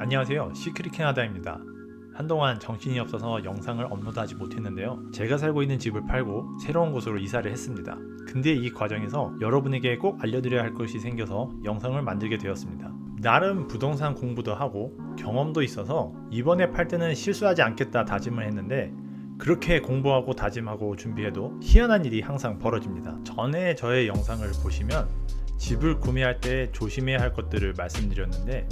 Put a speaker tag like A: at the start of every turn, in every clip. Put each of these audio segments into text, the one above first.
A: 안녕하세요, 시크릿 캐나다입니다. 한동안 정신이 없어서 영상을 업로드하지 못했는데요, 제가 살고 있는 집을 팔고 새로운 곳으로 이사를 했습니다. 근데 이 과정에서 여러분에게 꼭 알려드려야 할 것이 생겨서 영상을 만들게 되었습니다. 나름 부동산 공부도 하고 경험도 있어서 이번에 팔 때는 실수하지 않겠다 다짐을 했는데, 그렇게 공부하고 다짐하고 준비해도 희한한 일이 항상 벌어집니다. 전에 저의 영상을 보시면 집을 구매할 때 조심해야 할 것들을 말씀드렸는데,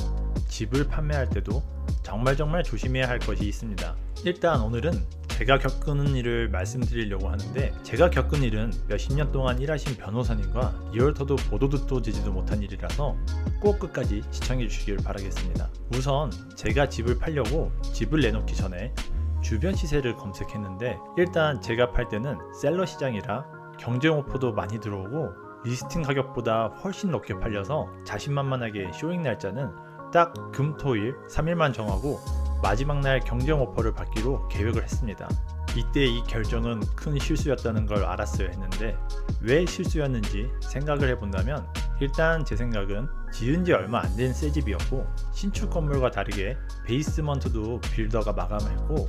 A: 집을 판매할 때도 정말 조심해야 할 것이 있습니다. 일단 오늘은 제가 겪은 일을 말씀드리려고 하는데, 제가 겪은 일은 몇십 년 동안 일하신 변호사님과 리얼터도 보도 듣도 지지도 못한 일이라서 꼭 끝까지 시청해 주시길 바라겠습니다. 우선 제가 집을 팔려고 집을 내놓기 전에 주변 시세를 검색했는데, 일단 제가 팔 때는 셀러 시장이라 경쟁 오퍼도 많이 들어오고 리스팅 가격보다 훨씬 높게 팔려서 자신만만하게 쇼잉 날짜는 딱 금, 토, 일 3일만 정하고 마지막 날 경쟁 오퍼를 받기로 계획을 했습니다. 이때 이 결정은 큰 실수였다는 걸 알았어야 했는데, 왜 실수였는지 생각을 해본다면, 일단 제 생각은 지은 지 얼마 안 된 새 집이었고, 신축 건물과 다르게 베이스먼트도 빌더가 마감을 했고,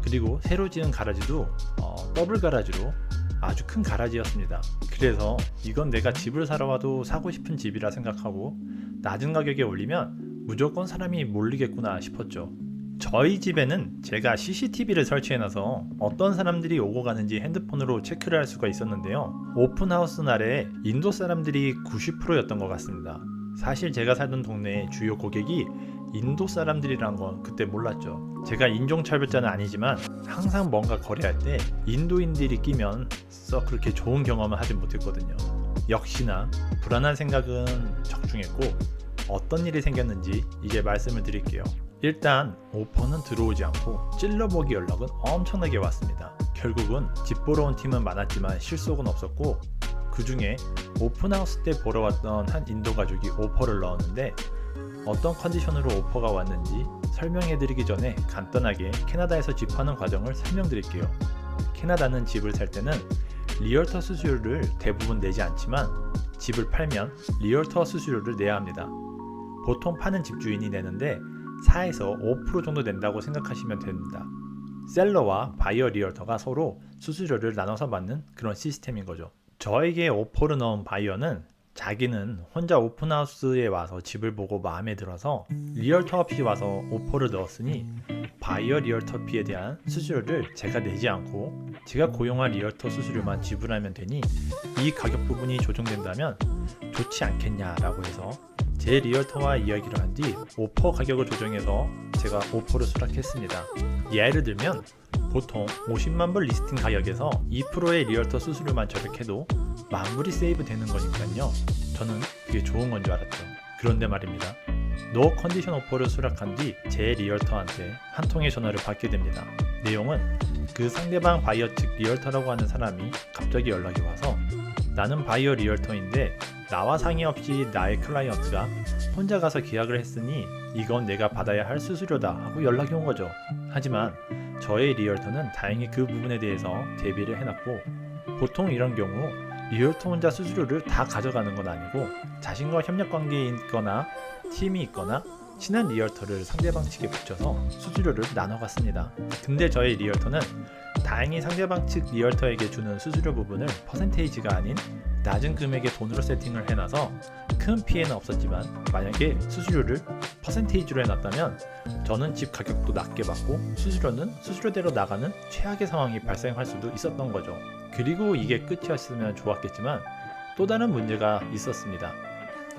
A: 그리고 새로 지은 가라지도 더블 가라지로 아주 큰 가라지였습니다. 그래서 이건 내가 집을 사러 와도 사고 싶은 집이라 생각하고 낮은 가격에 올리면 무조건 사람이 몰리겠구나 싶었죠. 저희 집에는 제가 CCTV를 설치해놔서 어떤 사람들이 오고 가는지 핸드폰으로 체크를 할 수가 있었는데요, 오픈하우스 날에 인도 사람들이 90%였던 것 같습니다. 사실 제가 살던 동네의 주요 고객이 인도 사람들이란 건 그때 몰랐죠. 제가 인종차별자는 아니지만 항상 뭔가 거래할 때 인도인들이 끼면 썩 그렇게 좋은 경험을 하지 못했거든요. 역시나 불안한 생각은 적중했고, 어떤 일이 생겼는지 이제 말씀을 드릴게요. 일단 오퍼는 들어오지 않고 찔러보기 연락은 엄청나게 왔습니다. 결국은 집 보러 온 팀은 많았지만 실속은 없었고, 그 중에 오픈하우스 때 보러 왔던 한 인도 가족이 오퍼를 넣었는데, 어떤 컨디션으로 오퍼가 왔는지 설명해드리기 전에 간단하게 캐나다에서 집 파는 과정을 설명드릴게요. 캐나다는 집을 살 때는 리얼터 수수료를 대부분 내지 않지만, 집을 팔면 리얼터 수수료를 내야 합니다. 보통 파는 집주인이 내는데 4에서 5% 정도 낸다고 생각하시면 됩니다. 셀러와 바이어 리얼터가 서로 수수료를 나눠서 받는 그런 시스템인 거죠. 저에게 오퍼를 넣은 바이어는 자기는 혼자 오픈하우스에 와서 집을 보고 마음에 들어서 리얼터 없이 와서 오퍼를 넣었으니 바이어 리얼터 피에 대한 수수료를 제가 내지 않고 제가 고용한 리얼터 수수료만 지불하면 되니 이 가격 부분이 조정된다면 좋지 않겠냐라고 해서 제 리얼터와 이야기를 한 뒤 오퍼 가격을 조정해서 제가 오퍼를 수락했습니다. 예를 들면 보통 50만 불 리스팅 가격에서 2%의 리얼터 수수료만 절약해도 만불이 세이브 되는 거니까요, 저는 그게 좋은 건 줄 알았죠. 그런데 말입니다, 노 컨디션 오퍼를 수락한 뒤 제 리얼터한테 한 통의 전화를 받게 됩니다. 내용은 그 상대방 바이어 측 리얼터라고 하는 사람이 갑자기 연락이 와서, 나는 바이어 리얼터인데 나와 상의 없이 나의 클라이언트가 혼자 가서 계약을 했으니 이건 내가 받아야 할 수수료다 하고 연락이 온 거죠. 하지만 저의 리얼터는 다행히 그 부분에 대해서 대비를 해놨고, 보통 이런 경우 리얼터 혼자 수수료를 다 가져가는 건 아니고 자신과 협력관계에 있거나 팀이 있거나 친한 리얼터를 상대방 측에 붙여서 수수료를 나눠갔습니다. 근데 저의 리얼터는 다행히 상대방 측 리얼터에게 주는 수수료 부분을 퍼센테이지가 아닌 낮은 금액의 돈으로 세팅을 해놔서 큰 피해는 없었지만, 만약에 수수료를 퍼센테이지로 해놨다면 저는 집 가격도 낮게 받고 수수료는 수수료대로 나가는 최악의 상황이 발생할 수도 있었던 거죠. 그리고 이게 끝이었으면 좋았겠지만 또 다른 문제가 있었습니다.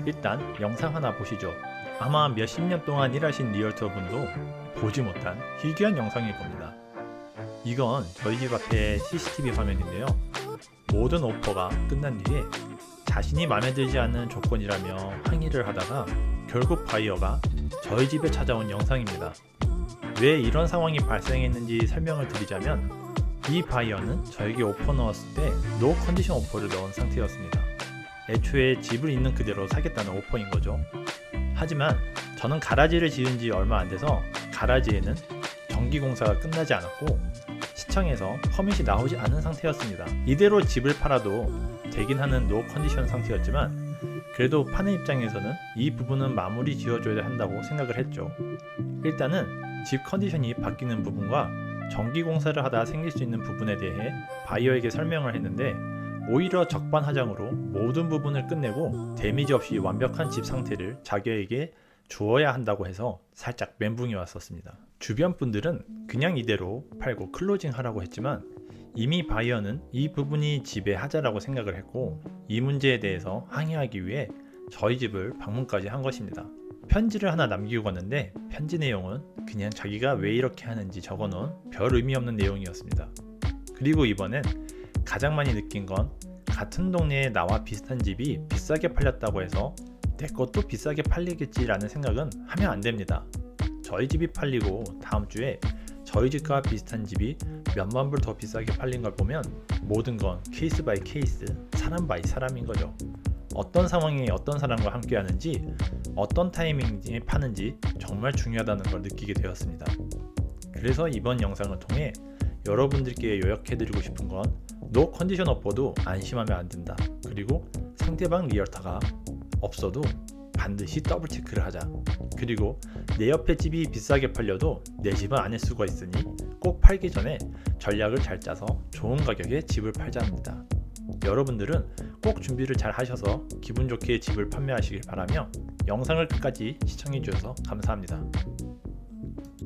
A: 일단 영상 하나 보시죠. 아마 몇십 년 동안 일하신 리얼터 분도 보지 못한 희귀한 영상일 겁니다. 이건 저희 집 앞에 CCTV 화면인데요, 모든 오퍼가 끝난 뒤에 자신이 마음에 들지 않는 조건이라며 항의를 하다가 결국 바이어가 저희 집에 찾아온 영상입니다. 왜 이런 상황이 발생했는지 설명을 드리자면, 이 바이어는 저에게 오퍼 넣었을 때 노 컨디션 오퍼를 넣은 상태였습니다. 애초에 집을 있는 그대로 사겠다는 오퍼인 거죠. 하지만 저는 가라지를 지은 지 얼마 안 돼서 가라지에는 전기공사가 끝나지 않았고 시청에서 퍼밋이 나오지 않은 상태였습니다. 이대로 집을 팔아도 되긴 하는 노 컨디션 상태였지만, 그래도 파는 입장에서는 이 부분은 마무리 지어줘야 한다고 생각을 했죠. 일단은 집 컨디션이 바뀌는 부분과 전기 공사를 하다 생길 수 있는 부분에 대해 바이어에게 설명을 했는데 오히려 적반하장으로 모든 부분을 끝내고 데미지 없이 완벽한 집 상태를 자기에게 주어야 한다고 해서 살짝 멘붕이 왔었습니다. 주변 분들은 그냥 이대로 팔고 클로징 하라고 했지만 이미 바이어는 이 부분이 집의 하자라고 생각을 했고 이 문제에 대해서 항의하기 위해 저희 집을 방문까지 한 것입니다. 편지를 하나 남기고 갔는데 편지 내용은 그냥 자기가 왜 이렇게 하는지 적어놓은 별 의미 없는 내용이었습니다. 그리고 이번엔 가장 많이 느낀 건 같은 동네에 나와 비슷한 집이 비싸게 팔렸다고 해서 내 것도 비싸게 팔리겠지라는 생각은 하면 안 됩니다. 저희 집이 팔리고 다음 주에 저희 집과 비슷한 집이 몇만 불 더 비싸게 팔린 걸 보면 모든 건 케이스 바이 케이스, 사람 바이 사람인 거죠. 어떤 상황에 어떤 사람과 함께 하는지, 어떤 타이밍에 파는지 정말 중요하다는 걸 느끼게 되었습니다. 그래서 이번 영상을 통해 여러분들께 요약해드리고 싶은 건 노 컨디션 오퍼도 안심하면 안 된다. 그리고 상대방 리얼터가 없어도 반드시 더블 체크를 하자. 그리고 내 옆에 집이 비싸게 팔려도 내 집은 안 할 수가 있으니 꼭 팔기 전에 전략을 잘 짜서 좋은 가격에 집을 팔자 합니다. 여러분들은 꼭 준비를 잘 하셔서 기분 좋게 집을 판매하시길 바라며 영상을 끝까지 시청해 주셔서 감사합니다.